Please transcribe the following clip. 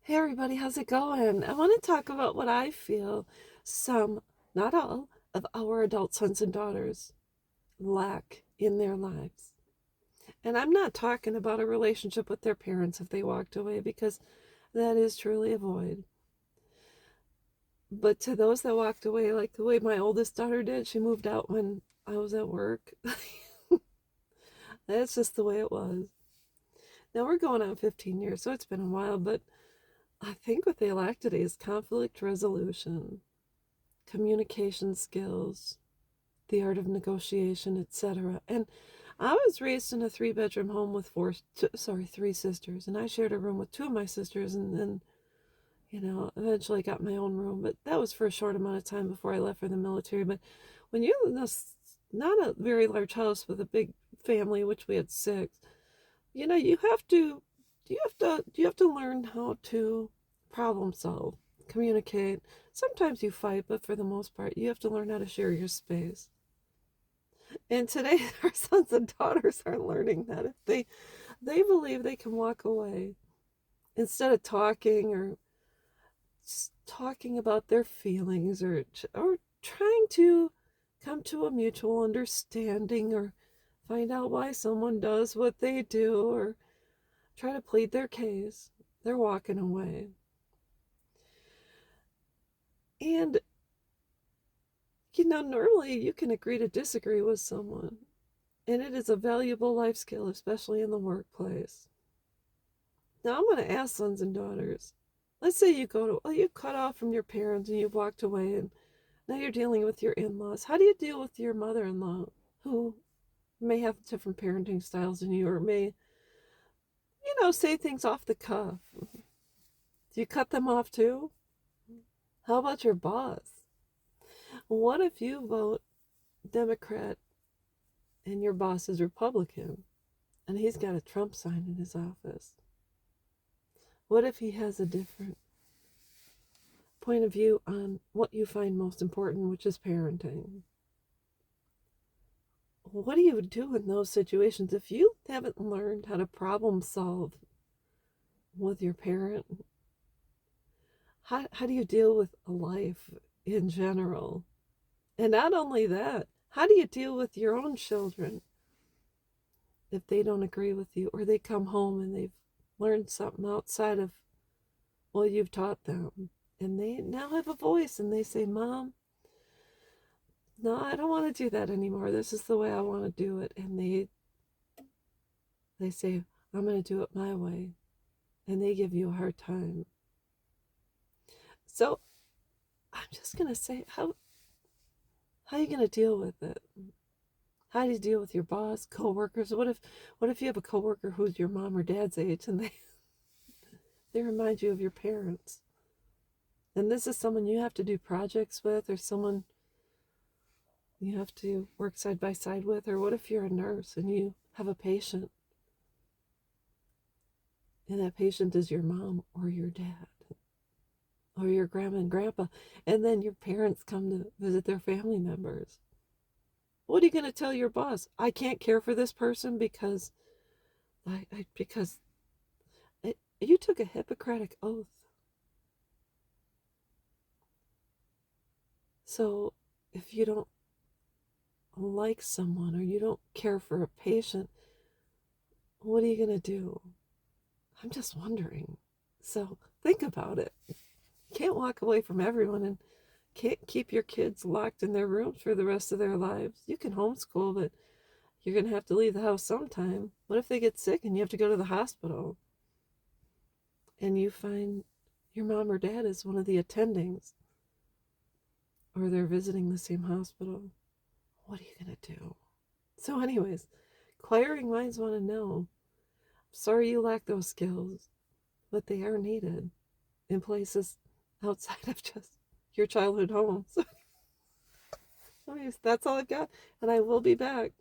Hey everybody, how's it going? I want to talk about what I feel some, not all, of our adult sons and daughters lack in their lives. And I'm not talking about a relationship with their parents if they walked away, because that is truly a void. But to those that walked away, like the way my oldest daughter did, she moved out when I was at work. That's just the way it was. Now we're going on 15 years, so it's been a while, but I think what they lack today is conflict resolution, communication skills, the art of negotiation, etc. And I was raised in a three-bedroom home with three sisters, and I shared a room with two of my sisters, and then, eventually got my own room, but that was for a short amount of time before I left for the military. But when you're in this, not a very large house with a big family, which we had six, you have to learn how to problem solve, communicate. Sometimes you fight, but for the most part, you have to learn how to share your space. And today, our sons and daughters are learning that if they believe they can walk away instead of talking about their feelings, or trying to come to a mutual understanding, or find out why someone does what they do, or try to plead their case, they're walking away. And normally you can agree to disagree with someone, and it is a valuable life skill, especially in the workplace. Now, I'm going to ask sons and daughters. Let's say you cut off from your parents and you've walked away, and now you're dealing with your in-laws. How do you deal with your mother-in-law, who may have different parenting styles than you, or may, say things off the cuff? Do you cut them off too? How about your boss? What if you vote Democrat and your boss is Republican and he's got a Trump sign in his office? What if he has a different point of view on what you find most important, which is parenting? What do you do in those situations if you haven't learned how to problem solve with your parent? How do you deal with life in general? And not only that, how do you deal with your own children if they don't agree with you, or they come home and they've learned something outside of what you've taught them, and they now have a voice and they say, Mom, no, I don't want to do that anymore. This is the way I want to do it. And they say, I'm going to do it my way. And they give you a hard time. So I'm just going to say, how are you going to deal with it? How do you deal with your boss, coworkers? What if you have a coworker who's your mom or dad's age, and they remind you of your parents? And this is someone you have to do projects with, or someone you have to work side by side with. Or what if you're a nurse and you have a patient, and that patient is your mom or your dad or your grandma and grandpa, and then your parents come to visit their family members? What are you going to tell your boss? I can't care for this person because because you took a Hippocratic oath. So if you don't like someone, or you don't care for a patient, what are you going to do? I'm just wondering. So think about it. You can't walk away from everyone, and can't keep your kids locked in their rooms for the rest of their lives. You can homeschool, but you're going to have to leave the house sometime. What if they get sick and you have to go to the hospital, and you find your mom or dad is one of the attendings, or they're visiting the same hospital? What are you going to do? So, anyways, inquiring minds want to know. Sorry you lack those skills, but they are needed in places outside of just your childhood home. So, anyways, that's all I've got, and I will be back.